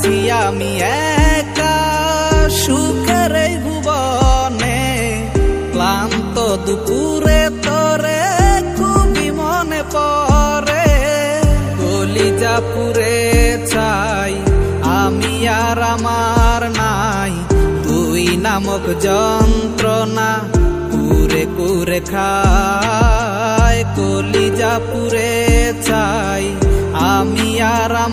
আছি আমি একা সুখের এই ভুবনে, ক্লান্ত দুপুরে তোরে খুবই মনে পড়ে। কলিজা পুরে চাই আমি আর আমার নাই, তুই নামক যন্ত্রণা কুরে কুরে খায়। কলিজা পুরে চাই আমি আর আমার